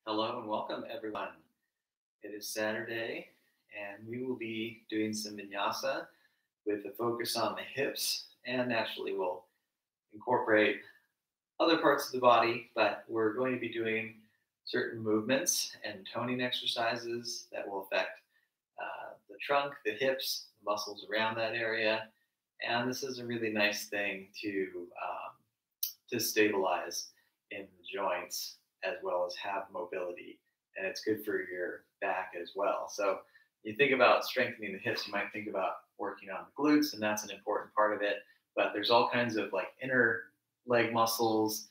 Hello and welcome, everyone. It is Saturday, and we will be doing some vinyasa with a focus on the hips, and naturally, we'll incorporate other parts of the body, but we're going to be doing certain movements and toning exercises that will affect the trunk, the hips, the muscles around that area. And this is a really nice thing to stabilize in the joints as well as have mobility. And it's good for your back as well. So you think about strengthening the hips, you might think about working on the glutes, and that's an important part of it. But there's all kinds of like inner leg muscles,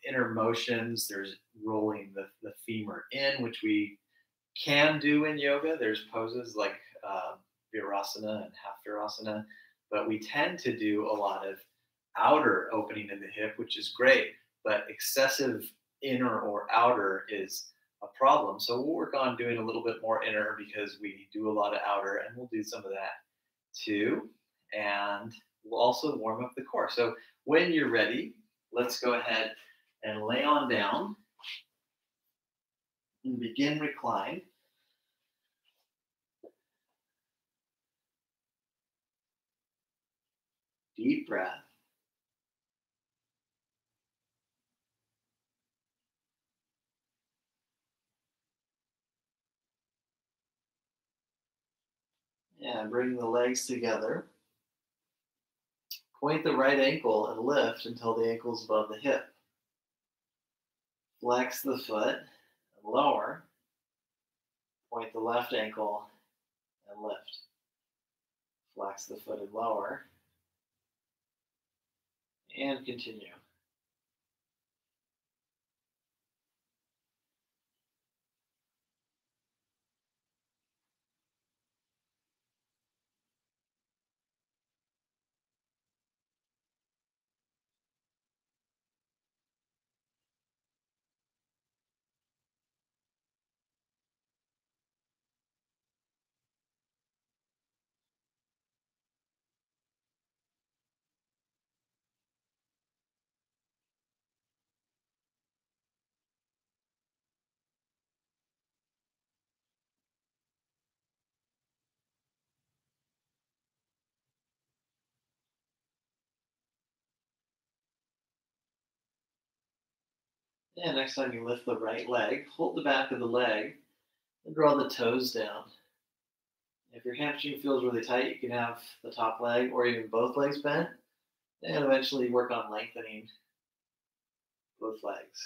inner motions. There's rolling the femur in, which we can do in yoga. There's poses like Virasana and half Virasana, but we tend to do a lot of outer opening in the hip, which is great, but excessive inner or outer is a problem. So we'll work on doing a little bit more inner because we do a lot of outer, and we'll do some of that too. And we'll also warm up the core. So when you're ready, let's go ahead and lay on down and begin recline. Deep breath. And bring the legs together. Point the right ankle and lift until the ankle is above the hip. Flex the foot and lower. Point the left ankle and lift. Flex the foot and lower. And continue. And next time you lift the right leg, hold the back of the leg and draw the toes down. If your hamstring feels really tight, you can have the top leg or even both legs bent, and eventually work on lengthening both legs.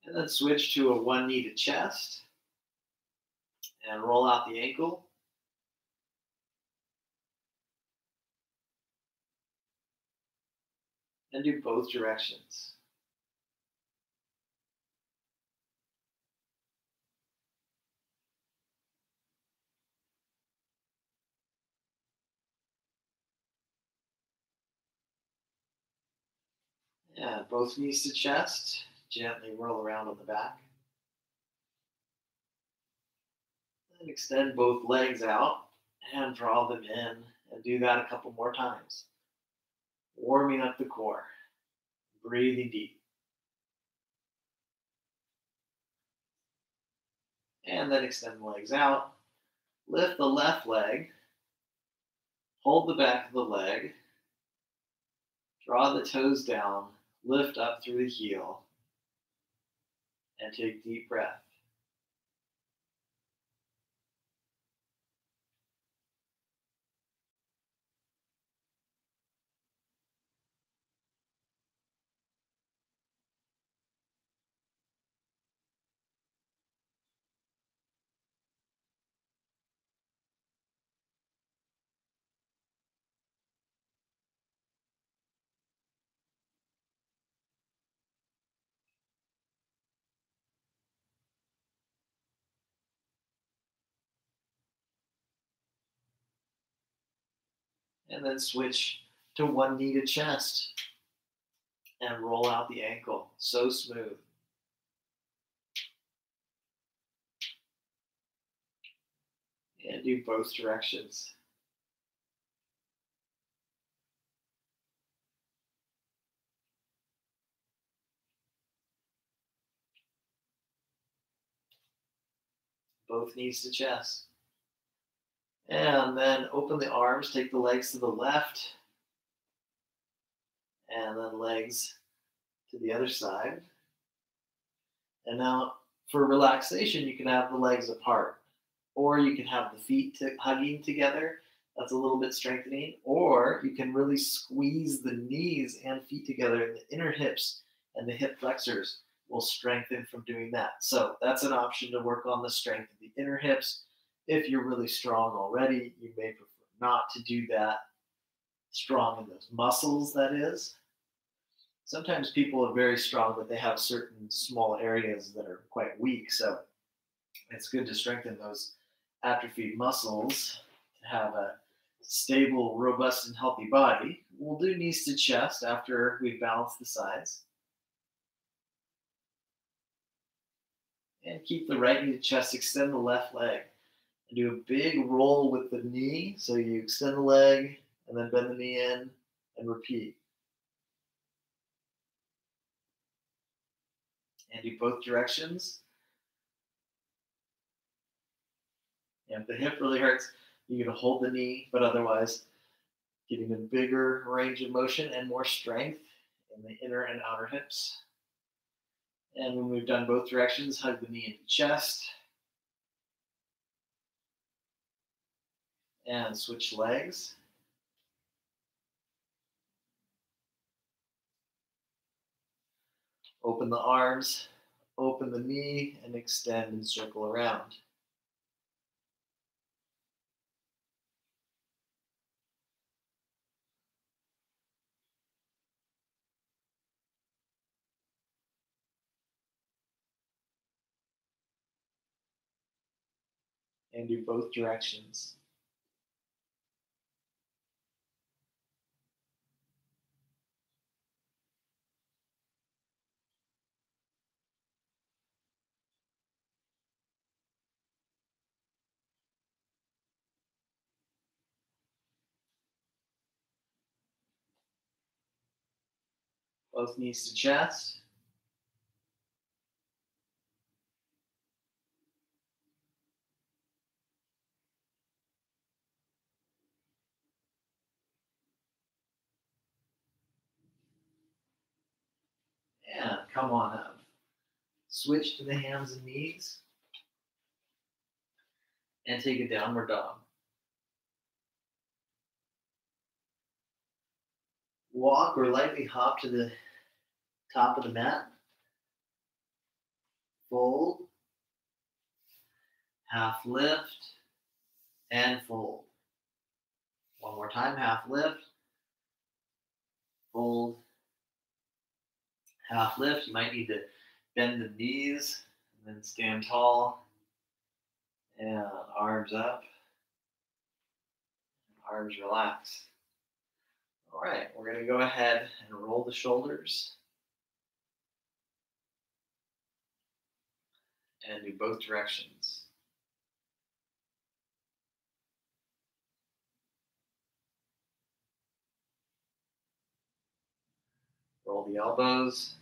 And then switch to a one knee to chest and roll out the ankle. And do both directions. Yeah, both knees to chest. Gently roll around on the back. And extend both legs out and draw them in. And do that a couple more times. Warming up the core. Breathing deep. And then extend the legs out. Lift the left leg. Hold the back of the leg. Draw the toes down. Lift up through the heel. And take deep breath. And then switch to one knee to chest and roll out the ankle. So smooth. And do both directions. both knees to chest. And then open the arms, take the legs to the left, and then legs to the other side. And now for relaxation, you can have the legs apart, or you can have the feet hugging together. That's a little bit strengthening. Or you can really squeeze the knees and feet together, and the inner hips and the hip flexors will strengthen from doing that. So that's an option to work on the strength of the inner hips. If you're really strong already, you may prefer not to do that. Strong in those muscles, that is. Sometimes people are very strong, but they have certain small areas that are quite weak. So it's good to strengthen those atrophied muscles to have a stable, robust, and healthy body. We'll do knees to chest after we've balanced the sides. And keep the right knee to chest, extend the left leg. And do a big roll with the knee. So you extend the leg and then bend the knee in and repeat. And do both directions. And if the hip really hurts, you're going to hold the knee, but otherwise getting a bigger range of motion and more strength in the inner and outer hips. And when we've done both directions, hug the knee into chest. And switch legs. Open the arms, open the knee, and extend and circle around. And do both directions. Both knees to chest. And come on up. Switch to the hands and knees. And take a downward dog. Walk or lightly hop to the top of the mat. Fold. Half lift. And fold. One more time, half lift. Fold. Half lift. You might need to bend the knees and then stand tall. And arms up. Arms relax. All right, we're going to go ahead and roll the shoulders. And do both directions. Roll the elbows.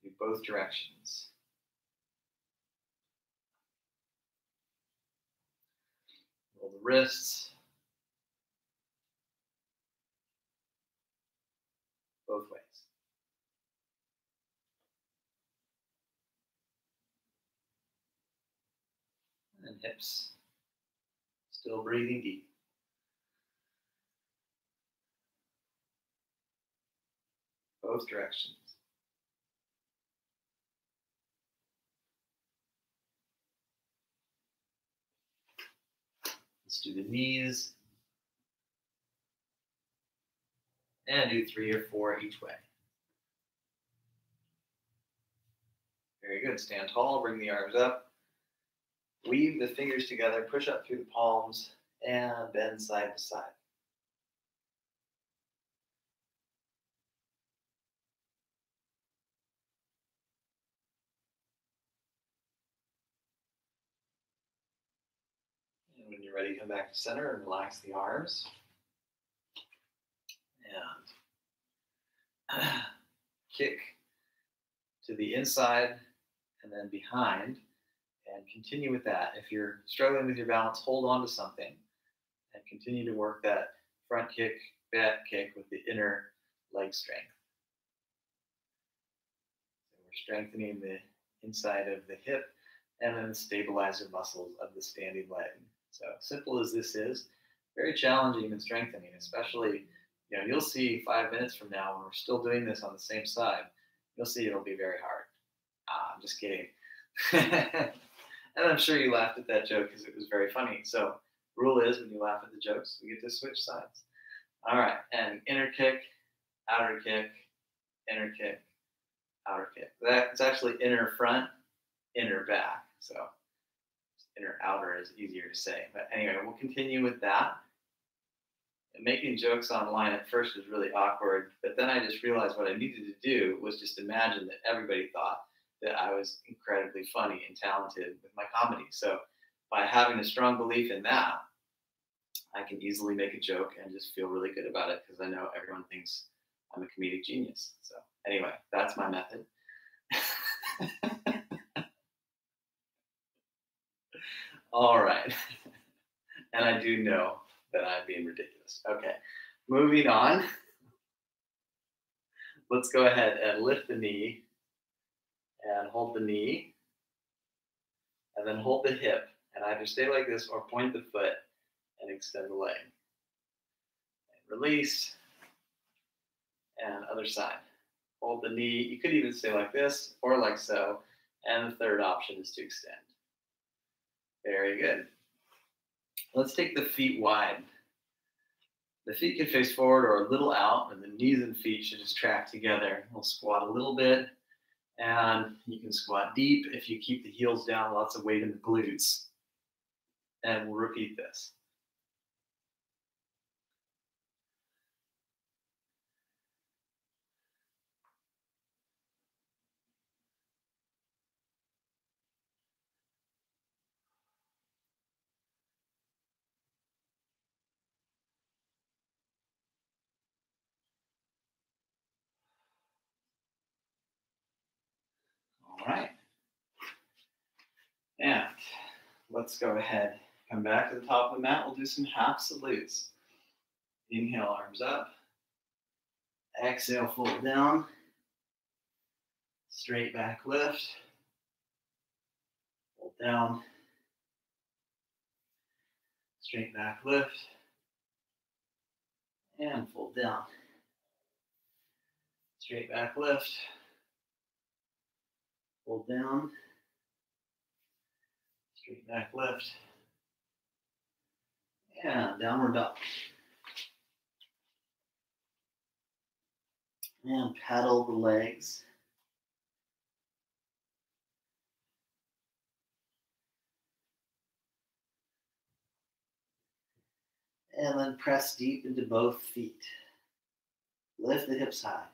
Do both directions. Roll the wrists. Both ways. And hips. Still breathing deep. Both directions. Let's do the knees. And do 3 or 4 each way. Very good. Stand tall, bring the arms up. Weave the fingers together, push up through the palms, and bend side to side. And when you're ready, come back to center and relax the arms. And kick to the inside and and then behind, and continue with that. If you're struggling with your balance, hold on to something and continue to work that front kick, back kick with the inner leg strength. So we're strengthening the inside of the hip and then the stabilizer muscles of the standing leg. So simple as this is, very challenging and strengthening, especially, you'll see 5 minutes from now when we're still doing this on the same side, you'll see it'll be very hard. I'm just kidding. And I'm sure you laughed at that joke because it was very funny. So rule is, when you laugh at the jokes, we get to switch sides. All right, and inner kick, outer kick, inner kick, outer kick. That's actually inner front, inner back. So inner outer is easier to say. But anyway, we'll continue with that. And making jokes online at first was really awkward, but then I just realized what I needed to do was just imagine that everybody thought that I was incredibly funny and talented with my comedy. So by having a strong belief in that, I can easily make a joke and just feel really good about it because I know everyone thinks I'm a comedic genius. So anyway, that's my method. All right. And I do know that I'm being ridiculous. Okay, moving on. Let's go ahead and lift the knee and hold the knee and then hold the hip and either stay like this or point the foot and extend the leg. And release. And other side. Hold the knee. You could even stay like this or like so. And the third option is to extend. Very good. Let's take the feet wide. The feet can face forward or a little out, and the knees and feet should just track together. We'll squat a little bit, and you can squat deep if you keep the heels down, lots of weight in the glutes. And we'll repeat this. All right. And let's go ahead. Come back to the top of the mat. We'll do some half salutes. Inhale, arms up. Exhale, fold down. Straight back lift. Fold down. Straight back lift. And fold down. Straight back lift. Fold down. Straight back lift. And downward dog. And pedal the legs. And then press deep into both feet. Lift the hips high.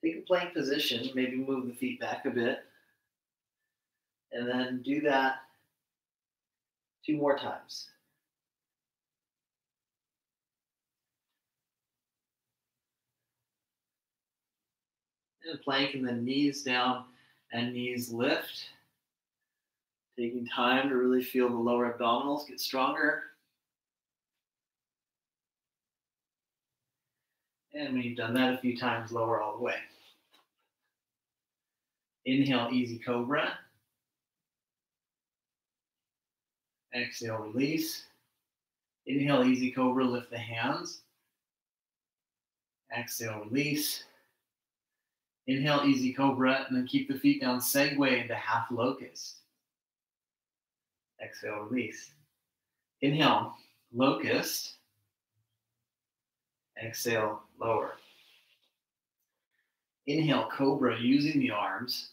Take a plank position, maybe move the feet back a bit. And then do that 2 more times. And plank, and then knees down and knees lift. Taking time to really feel the lower abdominals get stronger. And when you've done that a few times, lower all the way. Inhale, easy cobra. Exhale, release. Inhale, easy cobra, lift the hands. Exhale, release. Inhale, easy cobra, and then keep the feet down. Segue into half locust. Exhale, release. Inhale, locust. Exhale, lower. Inhale, cobra, using the arms.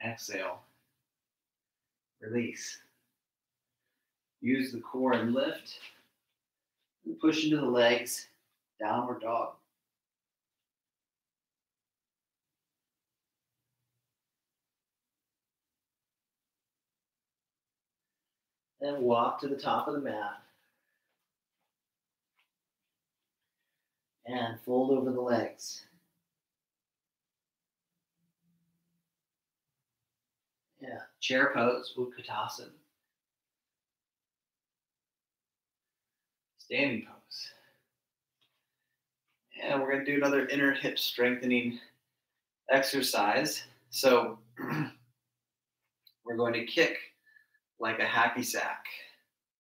Exhale, release. Use the core and lift. And push into the legs, downward dog. Then walk to the top of the mat. And fold over the legs. Yeah, chair pose, Utkatasana. Standing pose. And we're going to do another inner hip strengthening exercise. So we're going to kick like a hacky sack.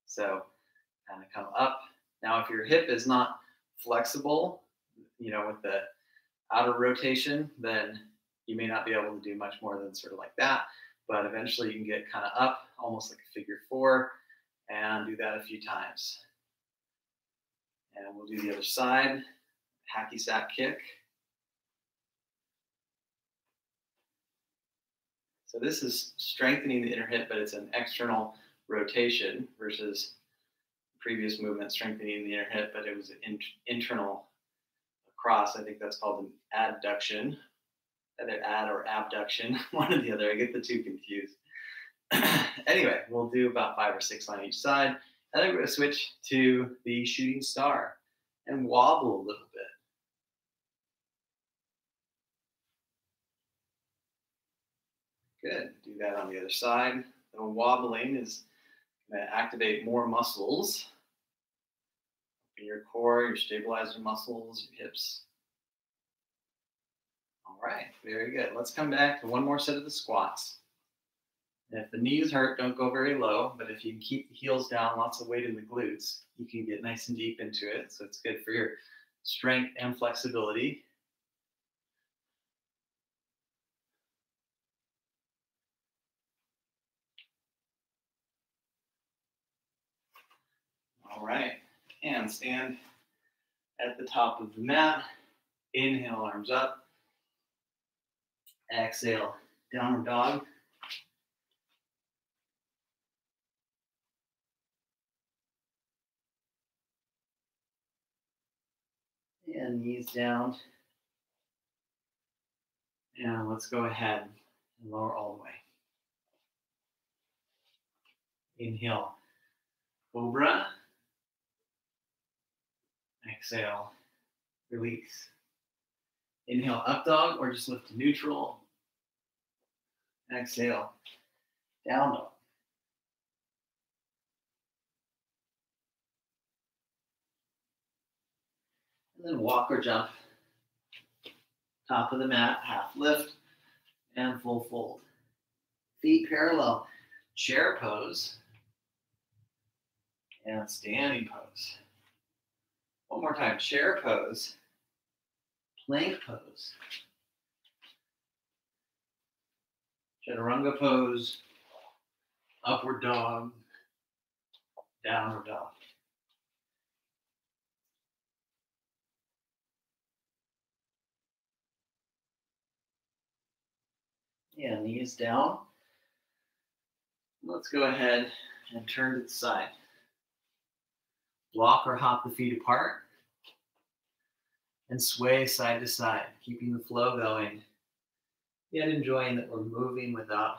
So kind of come up. Now, if your hip is not flexible, with the outer rotation, then you may not be able to do much more than sort of like that. But eventually you can get kind of up, almost like a figure four, and do that a few times. And we'll do the other side, hacky sack kick. So this is strengthening the inner hip, but it's an external rotation versus previous movement strengthening the inner hip, but it was an internal across. I think that's called an adduction, either ad or abduction, one or the other. I get the two confused. Anyway, we'll do about 5 or 6 on each side. And then we're going to switch to the shooting star and wobble a little bit. Good. Do that on the other side. The wobbling is going to activate more muscles in your core, your stabilizer muscles, your hips. All right, very good. Let's come back to one more set of the squats. And if the knees hurt, don't go very low, but if you can keep the heels down, lots of weight in the glutes, you can get nice and deep into it. So it's good for your strength and flexibility. All right, and stand at the top of the mat. Inhale, arms up. Exhale, downward dog. And knees down. And let's go ahead and lower all the way. Inhale, cobra. Exhale, release. Inhale, up dog, or just lift to neutral. Exhale, down dog. And then walk or jump. Top of the mat, half lift, and full fold. Feet parallel. Chair pose. And standing pose. One more time. Chair pose. Plank pose. Chaturanga pose. Upward dog. Downward dog. Yeah, knees down. Let's go ahead and turn to the side. Walk or hop the feet apart. And sway side to side, keeping the flow going, yet enjoying that we're moving without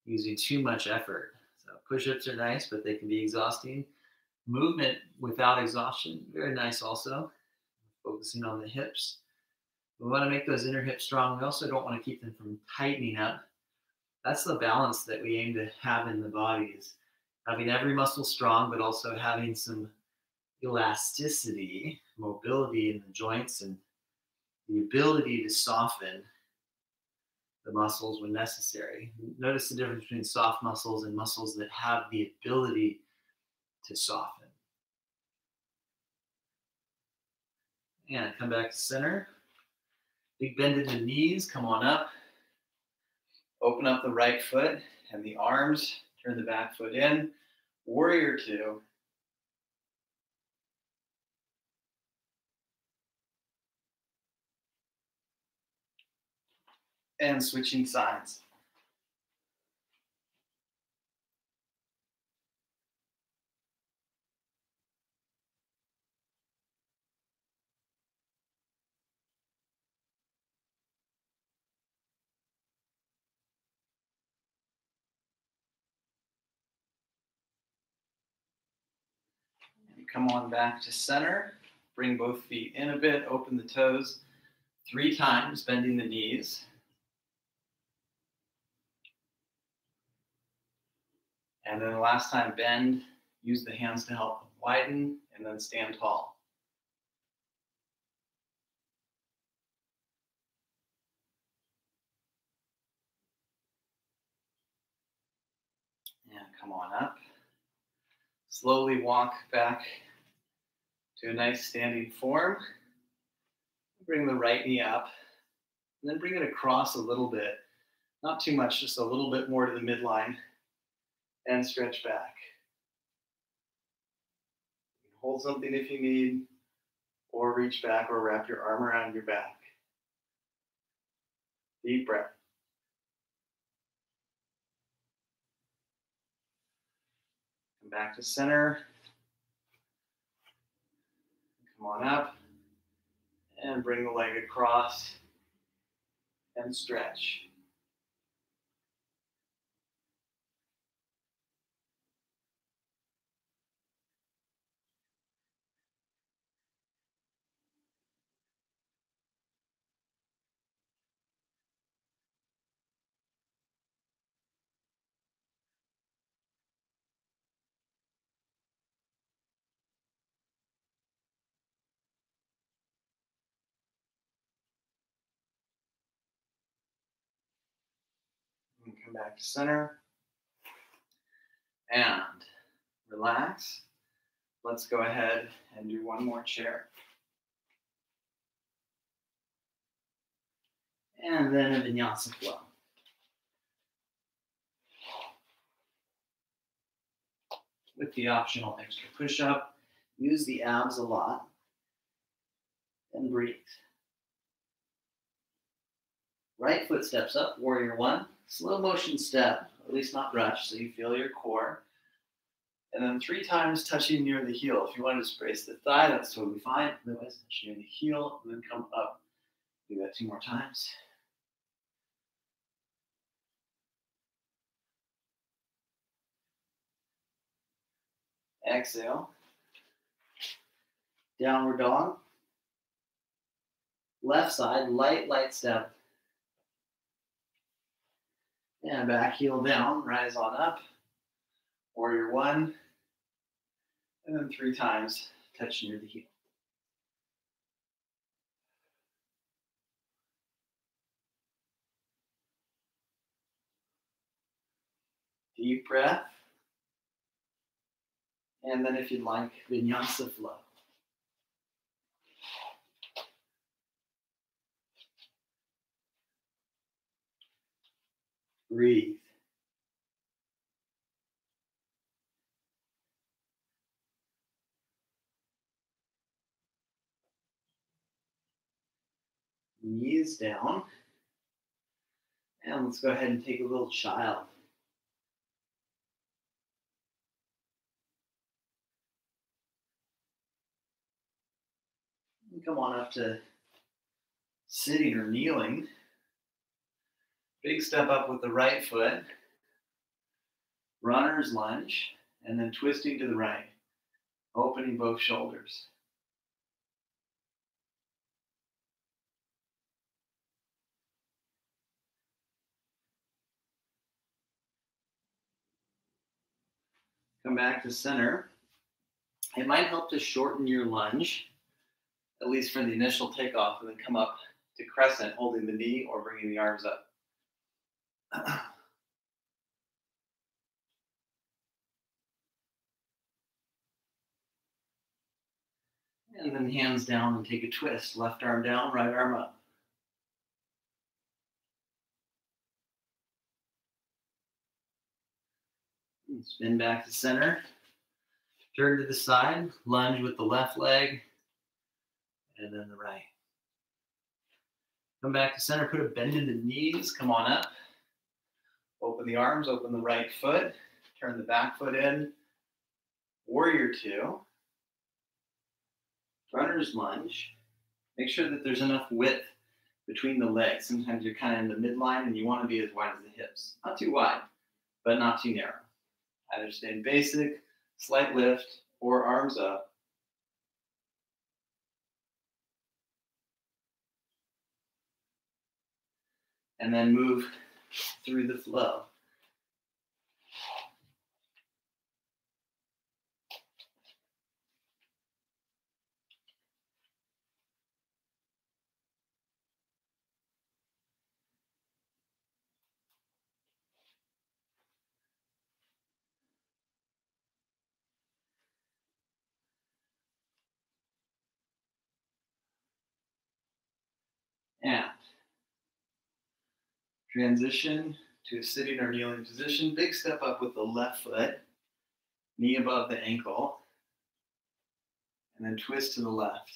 using too much effort. So push-ups are nice, but they can be exhausting. Movement without exhaustion, very nice also. Focusing on the hips. We want to make those inner hips strong. We also don't want to keep them from tightening up. That's the balance that we aim to have in the body, is having every muscle strong, but also having some elasticity, mobility in the joints, and the ability to soften the muscles when necessary. Notice the difference between soft muscles and muscles that have the ability to soften. And come back to center. Big bend in the knees, come on up. Open up the right foot and the arms, turn the back foot in. Warrior two. And switching sides. come on back to center. Bring both feet in a bit, open the toes 3 times, bending the knees. And then the last time, bend, use the hands to help widen, and then stand tall. And come on up. Slowly walk back to a nice standing form. Bring the right knee up, and then bring it across a little bit. Not too much, just a little bit more to the midline, and stretch back. Hold something if you need, or reach back or wrap your arm around your back. Deep breath. Come back to center. Come on up. And bring the leg across and stretch. And come back to center. And relax. Let's go ahead and do one more chair. And then a Vinyasa flow. With the optional extra push-up, use the abs a lot, and breathe. Right foot steps up, warrior one. Slow motion step, at least not rush, so you feel your core. And then 3 times touching near the heel. If you want to just brace the thigh, that's totally fine. Otherwise, touch near the heel, and then come up. Do that 2 more times. Exhale. Downward dog. Left side, light step. And back heel down, rise on up. Warrior one. And then 3 times, touch near the heel. Deep breath. And then if you'd like, Vinyasa flow. Breathe. Knees down. And let's go ahead and take a little child. And come on up to sitting or kneeling. Big step up with the right foot. Runner's lunge. And then twisting to the right. Opening both shoulders. Come back to center. It might help to shorten your lunge, at least for the initial takeoff, and then come up to crescent, holding the knee or bringing the arms up. And then hands down and take a twist. Left arm down, right arm up. And spin back to center. Turn to the side, lunge with the left leg, and then the right. Come back to center, put a bend in the knees, come on up. Open the arms, open the right foot, turn the back foot in. Warrior two. Runner's lunge. Make sure that there's enough width between the legs. Sometimes you're kind of in the midline and you want to be as wide as the hips. Not too wide, but not too narrow. Either stay basic, slight lift, or arms up, and then move through the flow. And transition to a sitting or kneeling position. Big step up with the left foot, knee above the ankle, and then twist to the left.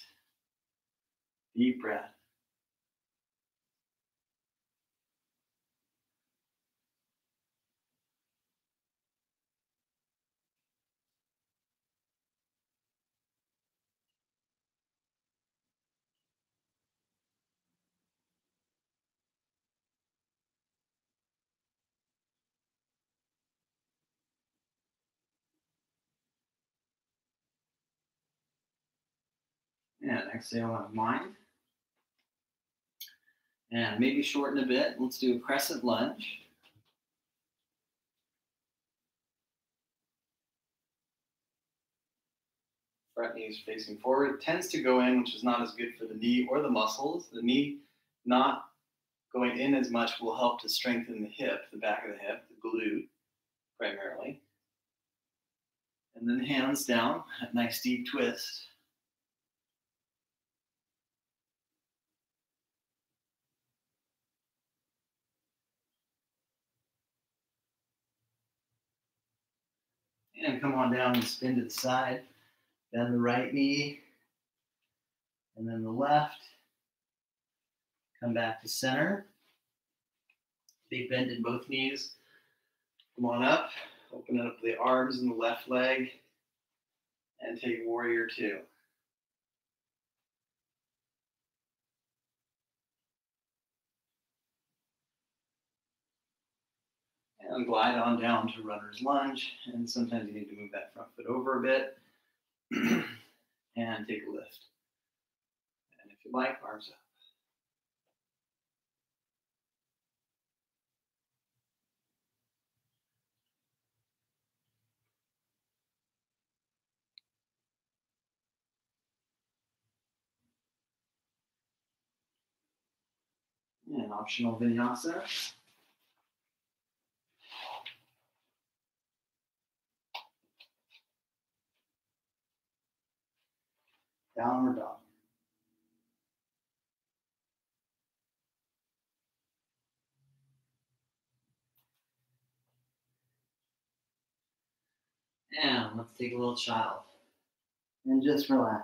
Deep breath. And exhale out of mind. And maybe shorten a bit. Let's do a crescent lunge. Front knee is facing forward. It tends to go in, which is not as good for the knee or the muscles. The knee not going in as much will help to strengthen the hip, the back of the hip, the glute primarily. And then hands down, a nice deep twist. And come on down and spin to the side. Bend the right knee, and then the left. Come back to center. Big bend in both knees. Come on up. Open up the arms and the left leg. And take warrior two. And glide on down to runner's lunge. And sometimes you need to move that front foot over a bit. And take a lift. And if you like, arms up. And optional vinyasa. Downward dog. And let's take a little child. And just relax.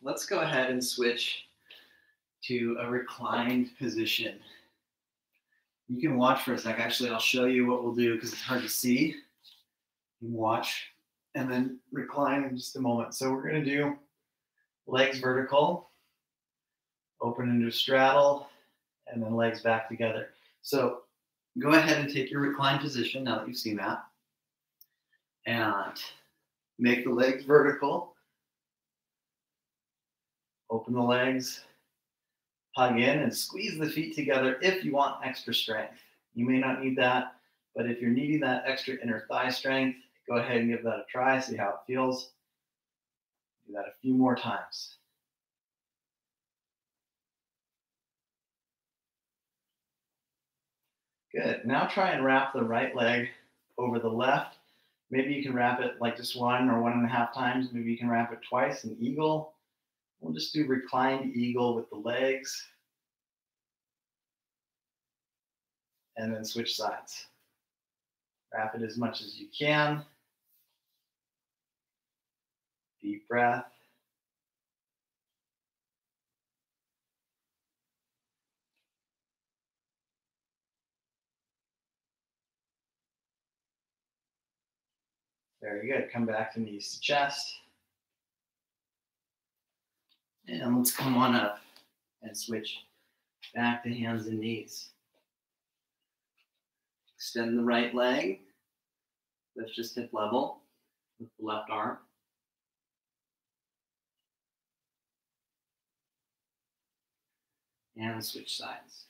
Let's go ahead and switch to a reclined position. You can watch for a sec. Actually, I'll show you what we'll do because it's hard to see. You can watch and then recline in just a moment. So we're going to do legs vertical, open into a straddle, and then legs back together. So go ahead and take your reclined position now that you've seen that. And make the legs vertical. Open the legs, hug in, and squeeze the feet together if you want extra strength. You may not need that, but if you're needing that extra inner thigh strength, go ahead and give that a try, see how it feels. Do that a few more times. Good. Now try and wrap the right leg over the left. Maybe you can wrap it like just 1 or 1.5 times. Maybe you can wrap it twice, an eagle. We'll just do reclined eagle with the legs. And then switch sides. Wrap it as much as you can. Deep breath. Very good. Come back to knees to chest. And let's come on up and switch back to hands and knees. Extend the right leg. Lift just hip level with the left arm. And switch sides.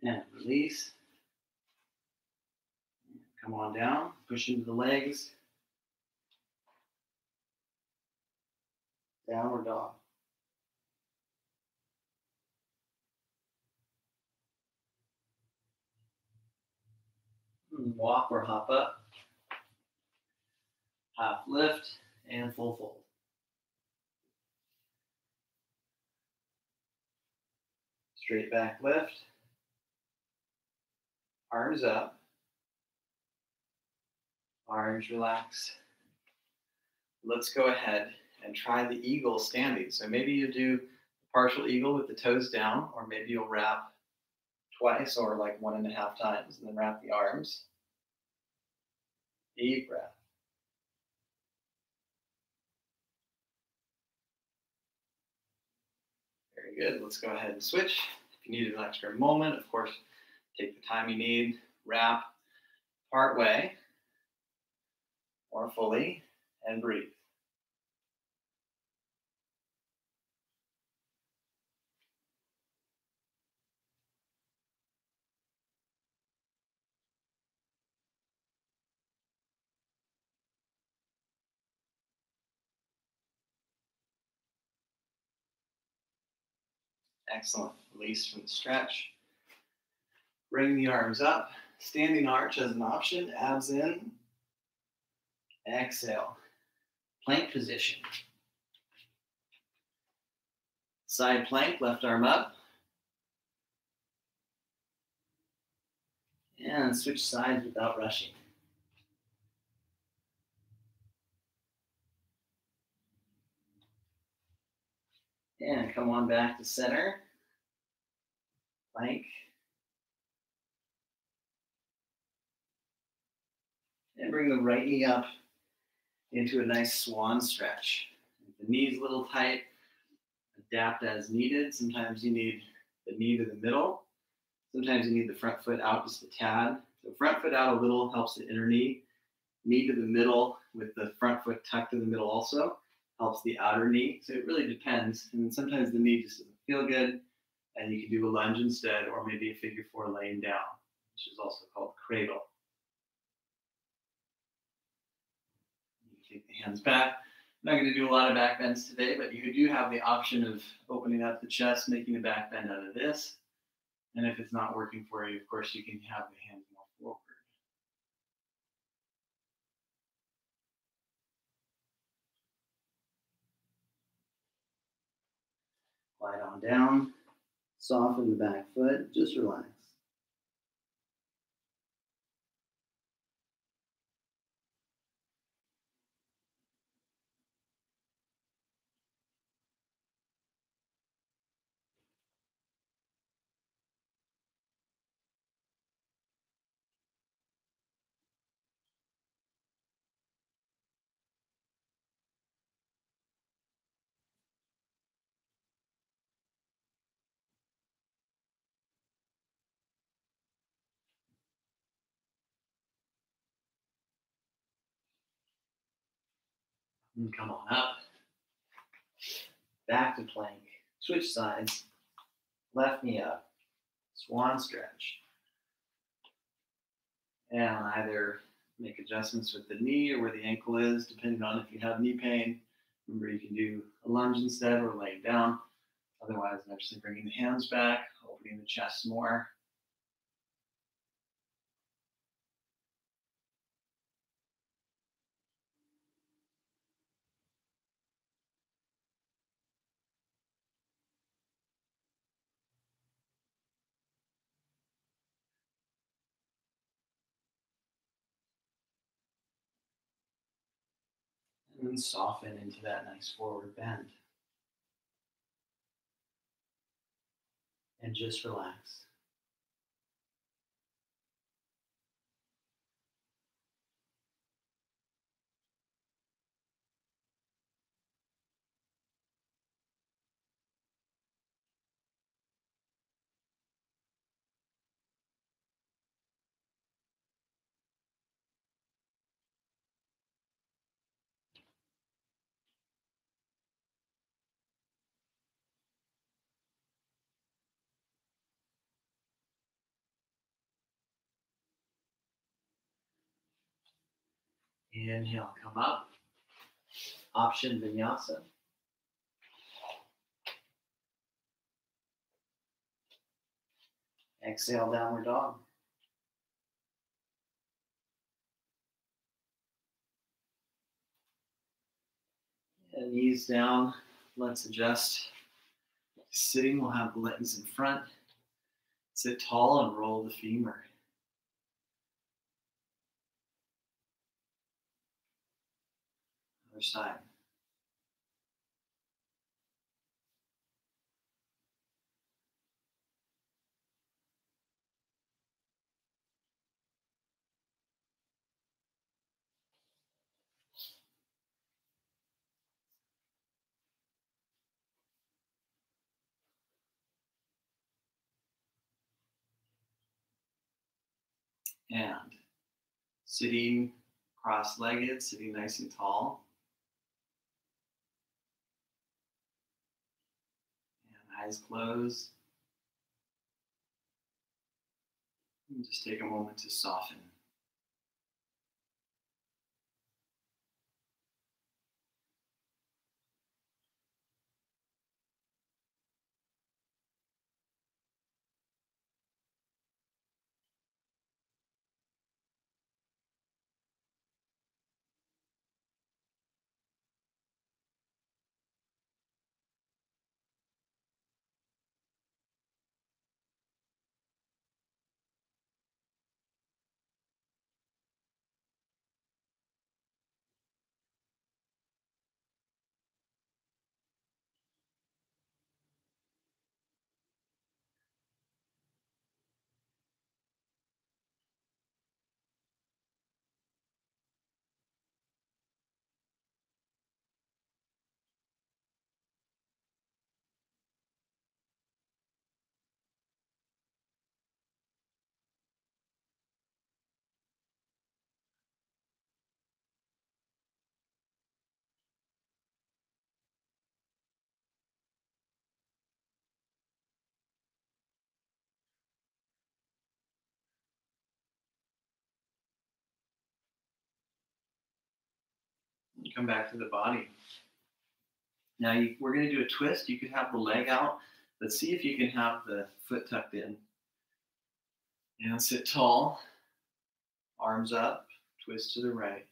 And release. Come on down, push into the legs. Downward dog. Walk or hop up. Half lift and full fold. Straight back lift. Arms up. Arms relax. Let's go ahead and try the eagle standing. So maybe you do partial eagle with the toes down, or maybe you'll wrap twice or like 1.5 times and then wrap the arms. Deep breath. Very good. Let's go ahead and switch. If you need an extra moment, of course, take the time you need. Wrap part way or fully and breathe. Excellent. Release from the stretch. Bring the arms up. Standing arch as an option. Abs in. Exhale. Plank position. Side plank, left arm up. And switch sides without rushing. And come on back to center. Plank. And bring the right knee up into a nice swan stretch. If the knee's a little tight, adapt as needed. Sometimes you need the knee to the middle. Sometimes you need the front foot out just a tad. So front foot out a little helps the inner knee. Knee to the middle with the front foot tucked to the middle also helps the outer knee. So it really depends. And sometimes the knee just doesn't feel good, and you can do a lunge instead, or maybe a figure 4 laying down, which is also called cradle. You can take the hands back. I'm not going to do a lot of back bends today, but you do have the option of opening up the chest, making a back bend out of this. And if it's not working for you, of course, you can have the hands more forward. Glide on down, soften the back foot, just relax. And come on up. Back to plank. Switch sides. Left knee up. Swan stretch. And either make adjustments with the knee or where the ankle is, depending on if you have knee pain. Remember, you can do a lunge instead or laying down. Otherwise, actually bringing the hands back, opening the chest more. And then soften into that nice forward bend. And just relax. Inhale, come up. Option Vinyasa. Exhale, downward dog. And knees down. Let's adjust. Sitting, we'll have the legs in front. Sit tall and roll the femur. Other side. And sitting cross-legged, sitting nice and tall. And eyes closed. And just take a moment to soften. Come back to the body. Now we're going to do a twist. You could have the leg out, but see if you can have the foot tucked in. And sit tall, arms up, twist to the right.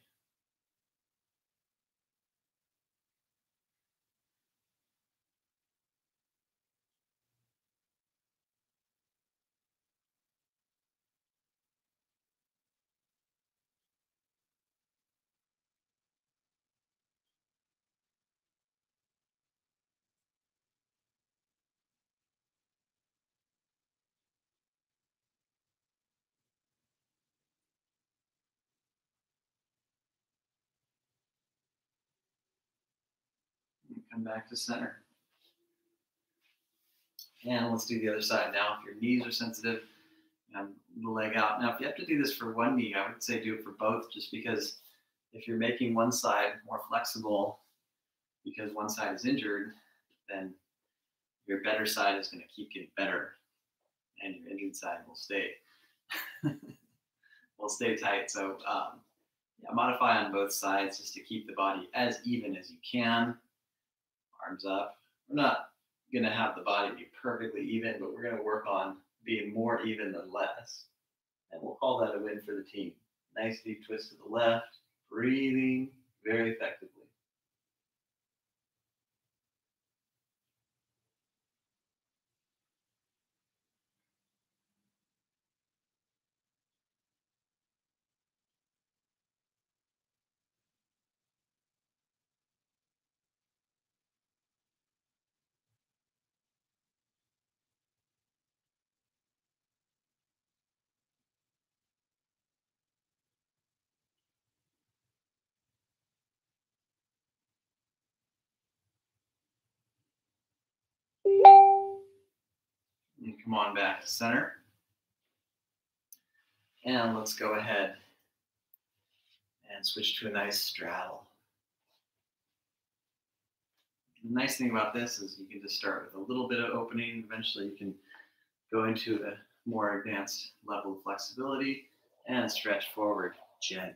And come back to center. And let's do the other side. Now, if your knees are sensitive, the leg out. Now, if you have to do this for one knee, I would say do it for both, just because if you're making one side more flexible because one side is injured, then your better side is going to keep getting better, and your injured side will stay tight. So modify on both sides just to keep the body as even as you can. Arms up. We're not going to have the body be perfectly even, but we're going to work on being more even than less. And we'll call that a win for the team. Nice deep twist to the left, breathing very effectively. And come on back to center. And let's go ahead and switch to a nice straddle. The nice thing about this is you can just start with a little bit of opening. Eventually you can go into a more advanced level of flexibility and stretch forward gently.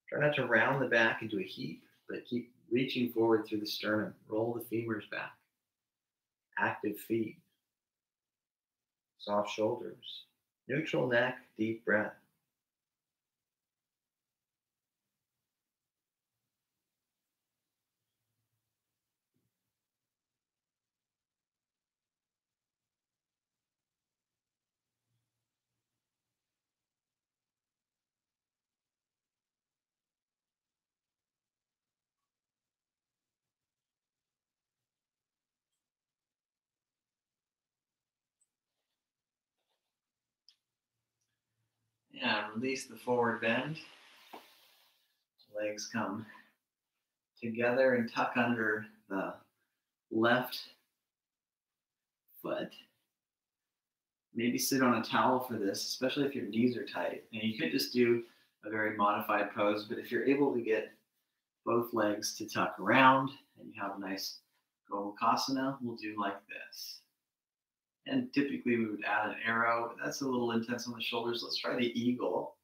Try not to round the back into a heap, but keep reaching forward through the sternum. Roll the femurs back. Active feet. Soft shoulders. Neutral neck, deep breath. Yeah, release the forward bend. Legs come together and tuck under the left foot. Maybe sit on a towel for this, especially if your knees are tight. And you could just do a very modified pose, but if you're able to get both legs to tuck around and you have a nice Gomukhasana, we'll do like this. And typically we would add an arrow, but that's a little intense on the shoulders. Let's try the eagle.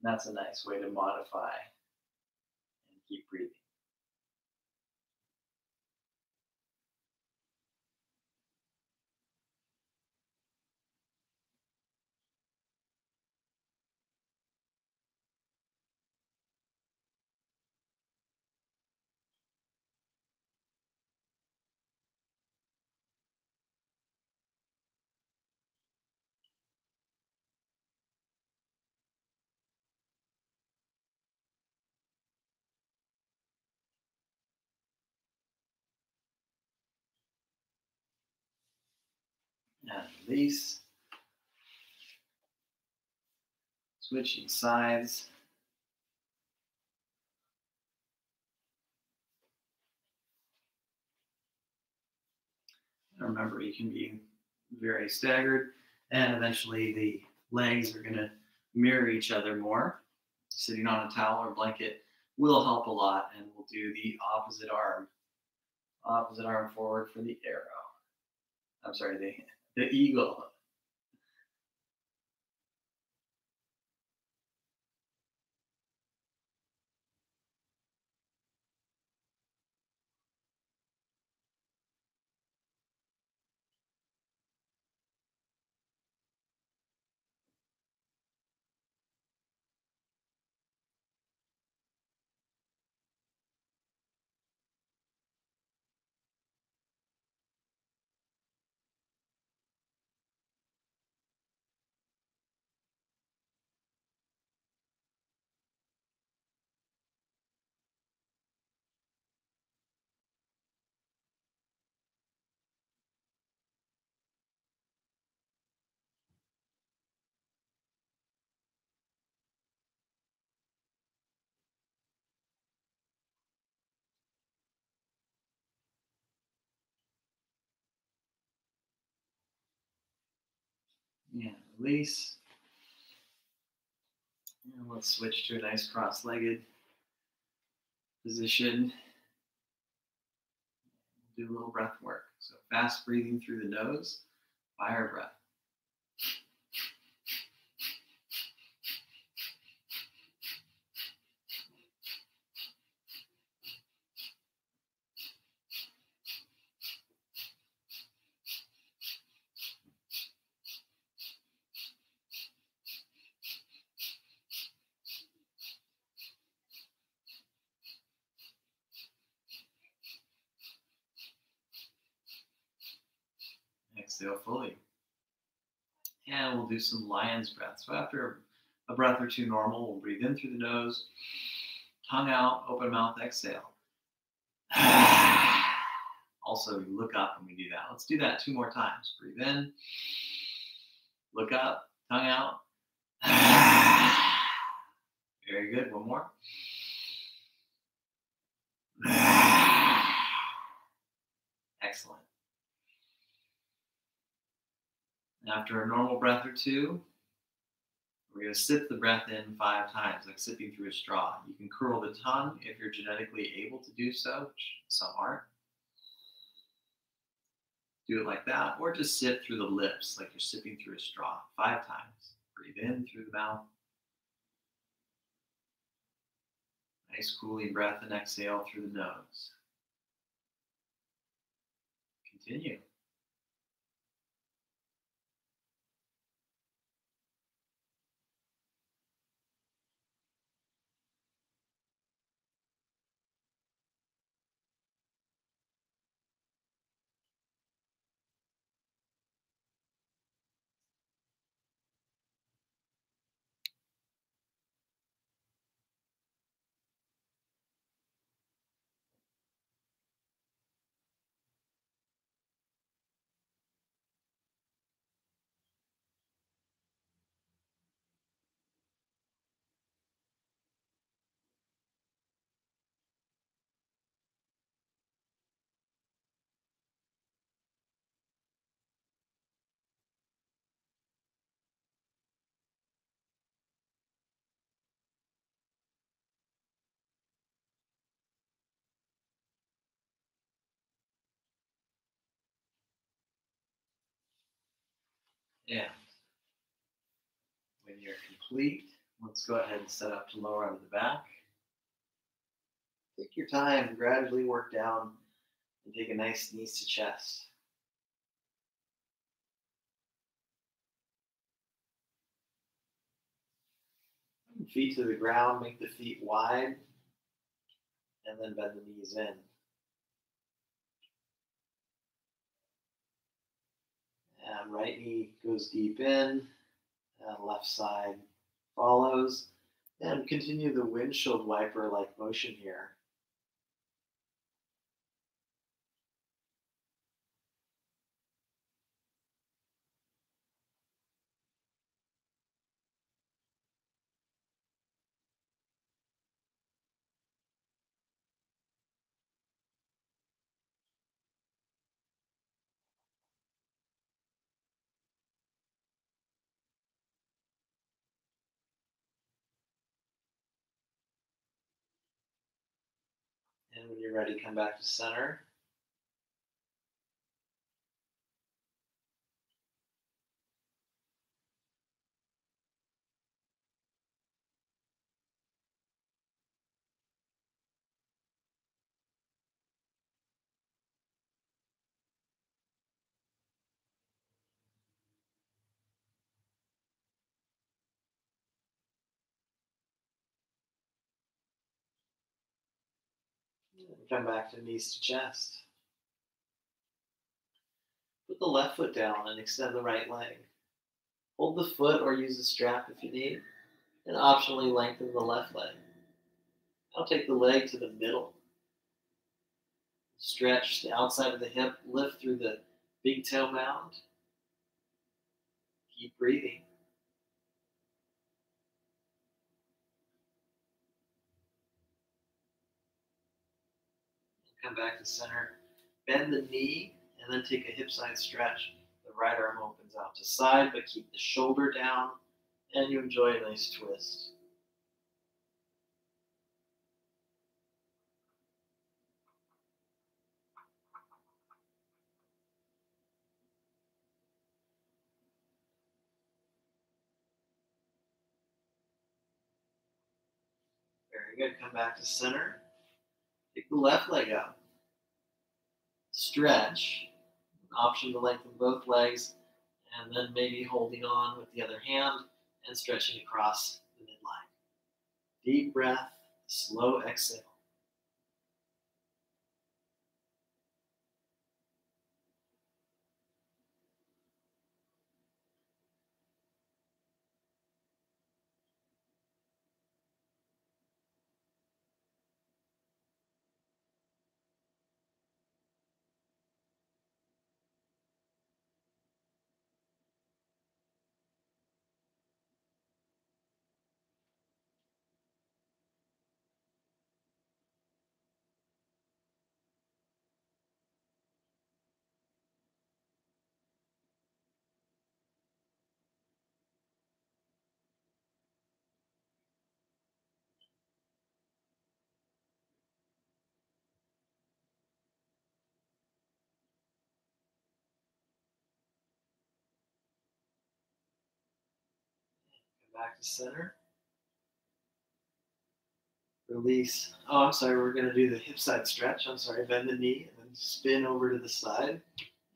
That's a nice way to modify and keep breathing. And release. Switching sides. Remember, you can be very staggered, and eventually the legs are going to mirror each other more. Sitting on a towel or blanket will help a lot, and we'll do the opposite arm forward for the arrow. I'm sorry, the eagle. And release. And let's switch to a nice cross-legged position. Do a little breath work. So fast breathing through the nose, fire breath. Exhale fully. And we'll do some lion's breath. So after a breath or two normal, we'll breathe in through the nose, tongue out, open mouth, exhale. Also, we look up when we do that. Let's do that 2 more times. Breathe in, look up, tongue out. Very good. 1 more. Excellent. After a normal breath or 2, we're going to sip the breath in 5 times, like sipping through a straw. You can curl the tongue if you're genetically able to do so, which some aren't. Do it like that, or just sip through the lips, like you're sipping through a straw, 5 times. Breathe in through the mouth. Nice cooling breath and exhale through the nose. Continue. And when you're complete, let's go ahead and set up to lower onto the back. Take your time and gradually work down and take a nice knees to chest. Feet to the ground, make the feet wide, and then bend the knees in. And right knee goes deep in, and left side follows. And continue the windshield wiper-like motion here. And when you're ready, come back to center. And come back to knees to chest. Put the left foot down and extend the right leg. Hold the foot or use a strap if you need, and optionally lengthen the left leg. Now take the leg to the middle. Stretch the outside of the hip, lift through the big toe mound. Keep breathing. Come back to center. Bend the knee and then take a hip side stretch. The right arm opens out to side, but keep the shoulder down, and you enjoy a nice twist. Very good. Come back to center. Take the left leg up. Stretch. An option to lengthen both legs, and then maybe holding on with the other hand and stretching across the midline. Deep breath, slow exhale. Come back to center. Release. Oh, I'm sorry. We're going to do the hip side stretch. I'm sorry. Bend the knee and then spin over to the side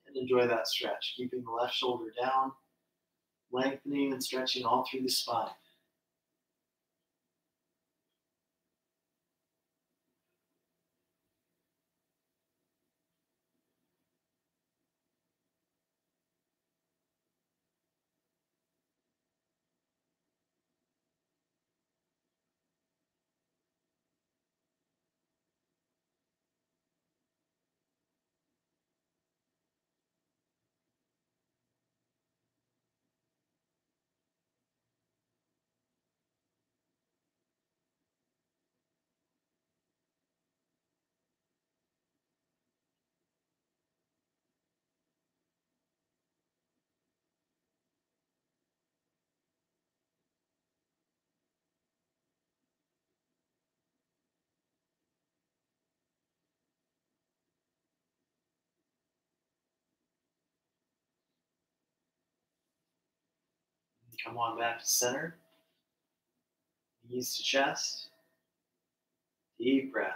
and enjoy that stretch. Keeping the left shoulder down, lengthening and stretching all through the spine. Come on back to center. Knees to chest. Deep breath.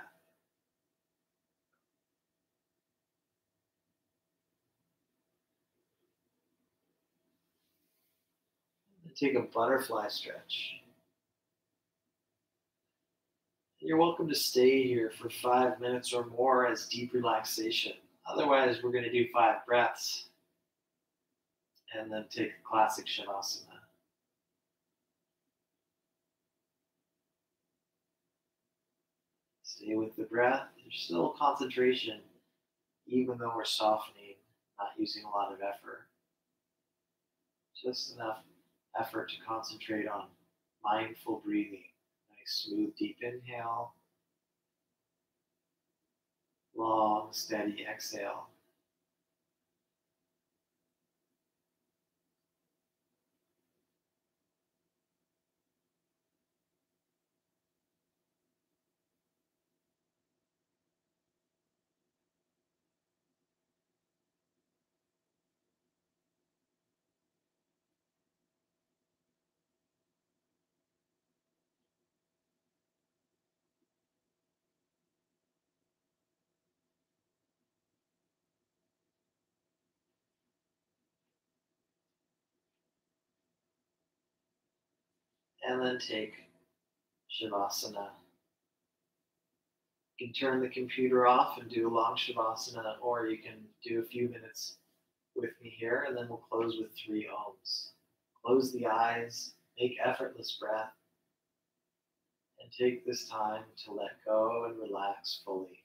And take a butterfly stretch. You're welcome to stay here for 5 minutes or more as deep relaxation. Otherwise, we're going to do 5 breaths and then take a classic Shavasana. Stay with the breath. There's still concentration, even though we're softening, not using a lot of effort. Just enough effort to concentrate on mindful breathing. Nice, smooth, deep inhale. Long, steady exhale. And then take Shavasana. You can turn the computer off and do a long Shavasana, or you can do a few minutes with me here, and then we'll close with 3 ohms. Close the eyes, make effortless breath, and take this time to let go and relax fully.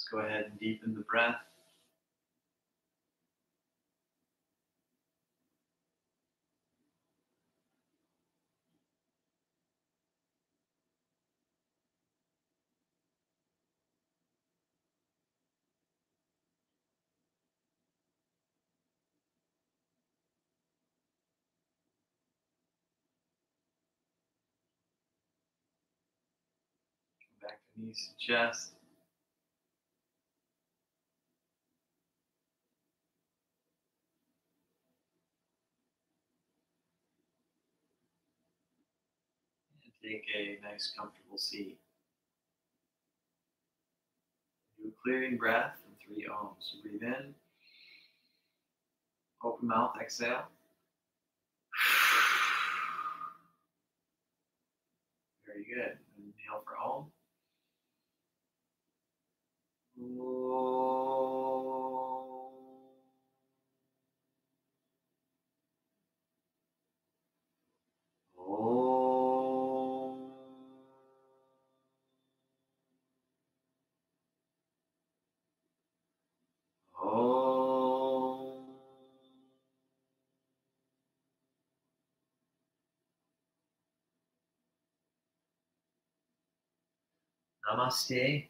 Let's go ahead and deepen the breath. Back to knees to chest. And take a nice comfortable seat. Do a clearing breath and 3 ohms. Breathe in. Open mouth, exhale. Very good. Inhale for Om. Namaste.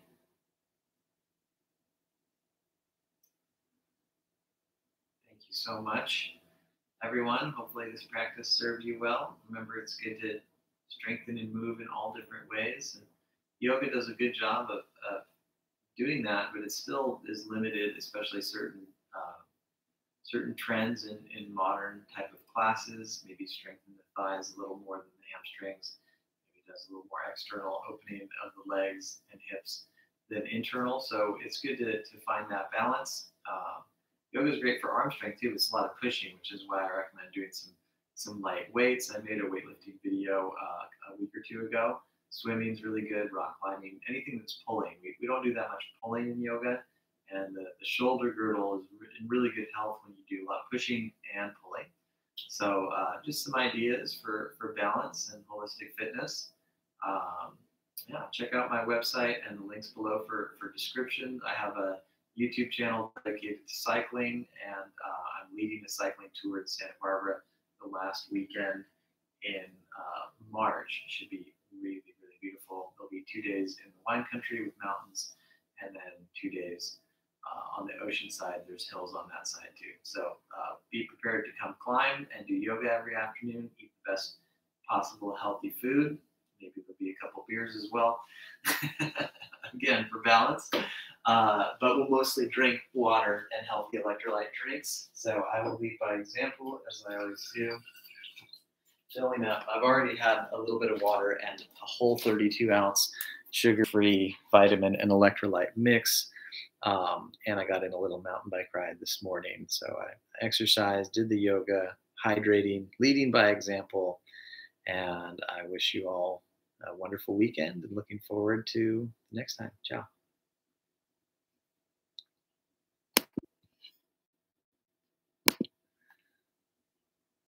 Thank you so much, everyone. Hopefully this practice served you well. Remember, it's good to strengthen and move in all different ways. And yoga does a good job of doing that, but it still is limited, especially certain trends in modern type of classes. Maybe strengthen the thighs a little more than the hamstrings. Maybe does a little more external opening of the legs and hips than internal. So it's good to find that balance. Yoga is great for arm strength too. It's a lot of pushing, which is why I recommend doing some light weights. I made a weightlifting video a week or 2 ago. Swimming is really good. Rock climbing, anything that's pulling. We don't do that much pulling in yoga, and the shoulder girdle is in really good health when you do a lot of pushing and pulling. So just some ideas for balance and holistic fitness. Yeah, check out my website and the links below for description. I have a YouTube channel dedicated to cycling, and I'm leading a cycling tour in Santa Barbara the last weekend in March. It should be really, really beautiful. There'll be 2 days in the wine country with mountains, and then 2 days on the ocean side. There's hills on that side too. So be prepared to come climb and do yoga every afternoon. Eat the best possible healthy food. Maybe there'll be a couple beers as well. Again, for balance. But we'll mostly drink water and healthy electrolyte drinks. So I will lead by example, as I always do. Filling up. I've already had a little bit of water and a whole 32-ounce sugar-free vitamin and electrolyte mix. And I got in a little mountain bike ride this morning. So I exercised, did the yoga, hydrating, leading by example. And I wish you all a wonderful weekend and looking forward to next time. Ciao.